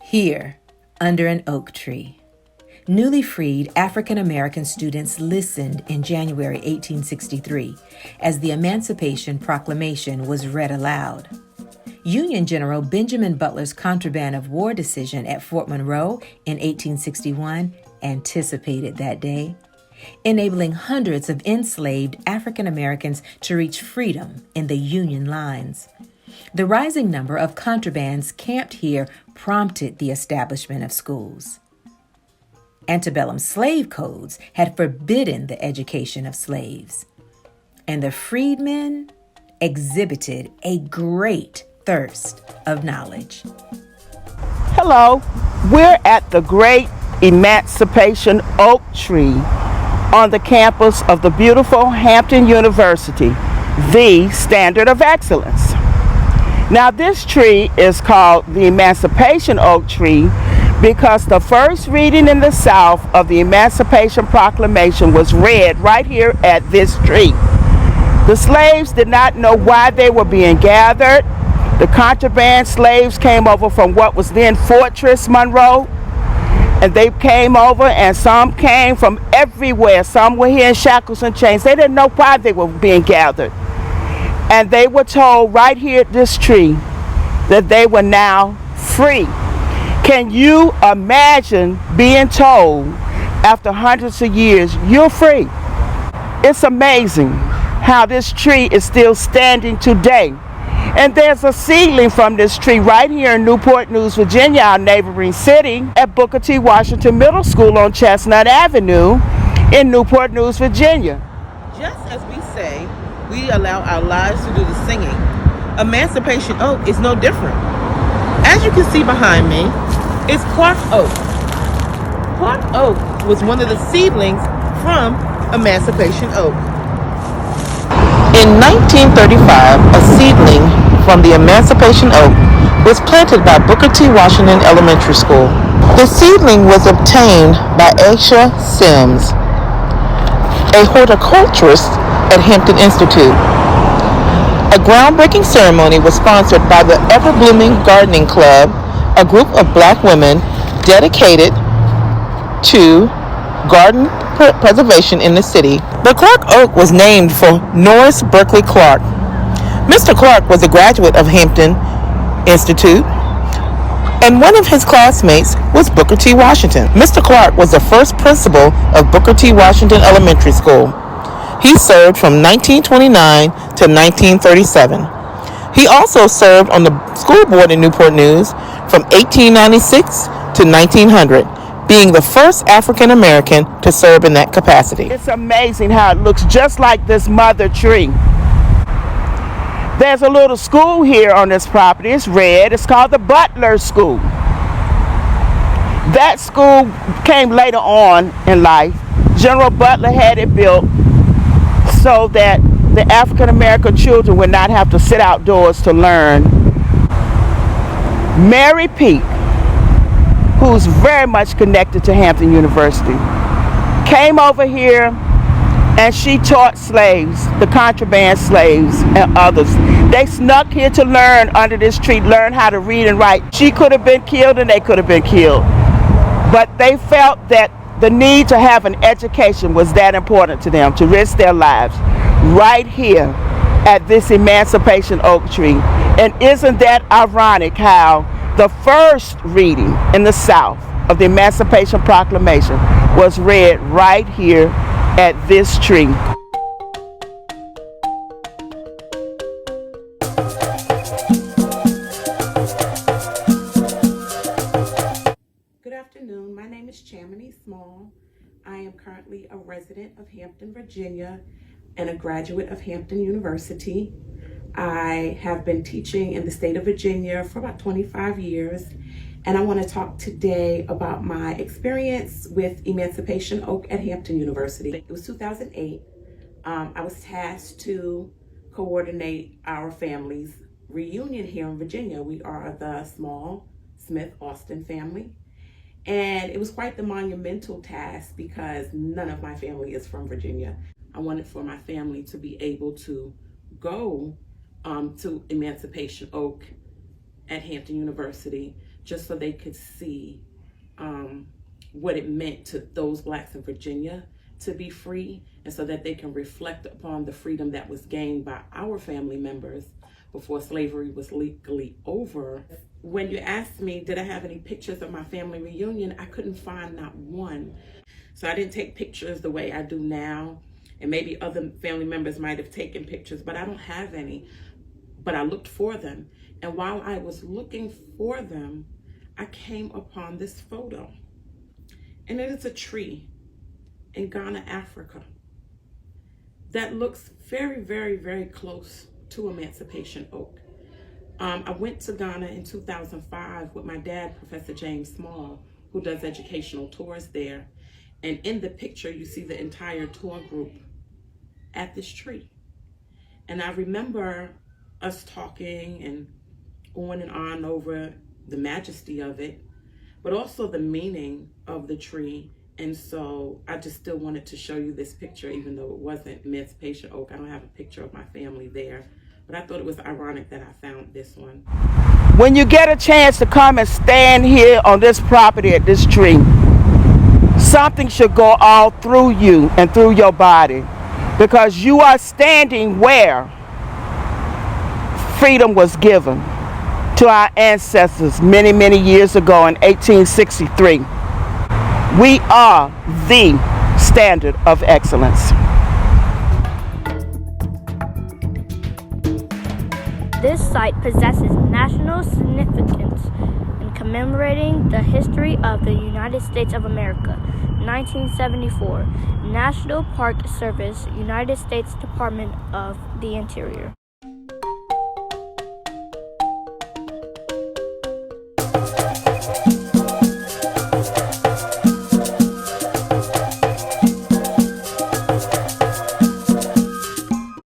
Here, under an oak tree, newly freed African American students listened in January 1863 as the Emancipation Proclamation was read aloud. Union General Benjamin Butler's contraband of war decision at Fort Monroe in 1861 anticipated that day, enabling hundreds of enslaved African Americans to reach freedom in the Union lines. The rising number of contrabands camped here prompted the establishment of schools. Antebellum slave codes had forbidden the education of slaves, and the freedmen exhibited a great thirst of knowledge. Hello, we're at the great Emancipation Oak tree on the campus of the beautiful Hampton University, the standard of excellence. Now, this tree is called the Emancipation Oak tree because the first reading in the South of the Emancipation Proclamation was read right here at this tree. The slaves did not know why they were being gathered. The contraband slaves came over from what was then Fortress Monroe, and they came over, and some came from everywhere. Some were here in shackles and chains. They didn't know why they were being gathered. And they were told right here at this tree that they were now free. Can you imagine being told after hundreds of years, you're free? It's amazing how this tree is still standing today. And there's a seedling from this tree right here in Newport News, Virginia, our neighboring city, at Booker T. Washington Middle School on Chestnut Avenue in Newport News, Virginia. Just as we say, we allow our lives to do the singing, Emancipation Oak is no different. As you can see behind me, it's Clark Oak. Clark Oak was one of the seedlings from Emancipation Oak. In 1935, a seedling from the Emancipation Oak was planted by Booker T. Washington Elementary School. The seedling was obtained by Aisha Sims, a horticulturist at Hampton Institute. A groundbreaking ceremony was sponsored by the Ever Blooming Gardening Club, a group of black women dedicated to garden preservation in the city. The Clark Oak was named for Norris Berkeley Clark. Mr. Clark was a graduate of Hampton Institute, and one of his classmates was Booker T. Washington. Mr. Clark was the first principal of Booker T. Washington Elementary School. He served from 1929 to 1937. He also served on the school board in Newport News from 1896 to 1900, being the first African American to serve in that capacity. It's amazing how it looks just like this mother tree. There's a little school here on this property. It's red. It's called the Butler School. That school came later on in life. General Butler had it built so that the African American children would not have to sit outdoors to learn. Mary Peak, who's very much connected to Hampton University, came over here and she taught slaves, the contraband slaves and others. They snuck here to learn under this tree, learn how to read and write. She could have been killed and they could have been killed. But they felt that the need to have an education was that important to them, to risk their lives right here at this Emancipation Oak tree. And isn't that ironic how the first reading in the South of the Emancipation Proclamation was read right here at this tree. Good afternoon. My name is Chamony Small. I am currently a resident of Hampton, Virginia, and a graduate of Hampton University. I have been teaching in the state of Virginia for about 25 years, and I want to talk today about my experience with Emancipation Oak at Hampton University. It was 2008. I was tasked to coordinate our family's reunion here in Virginia. We are the small Smith-Austin family, and it was quite the monumental task because none of my family is from Virginia. I wanted for my family to be able to go to Emancipation Oak at Hampton University, just so they could see what it meant to those Blacks in Virginia to be free, and so that they can reflect upon the freedom that was gained by our family members before slavery was legally over. When you asked me, did I have any pictures of my family reunion, I couldn't find not one. So I didn't take pictures the way I do now, and maybe other family members might have taken pictures, but I don't have any. But I looked for them, and while I was looking for them, I came upon this photo, and it is a tree in Ghana, Africa, that looks very, very, very close to Emancipation Oak. I went to Ghana in 2005 with my dad, Professor James Small, who does educational tours there. And in the picture, you see the entire tour group at this tree. And I remember us talking and on over the majesty of it, but also the meaning of the tree. And so I just still wanted to show you this picture, even though it wasn't Emancipation Oak. I don't have a picture of my family there, but I thought it was ironic that I found this one. When you get a chance to come and stand here on this property at this tree, something should go all through you and through your body, because you are standing where freedom was given to our ancestors many, many years ago in 1863. We are the standard of excellence. This site possesses national significance in commemorating the history of the United States of America. 1974, National Park Service, United States Department of the Interior.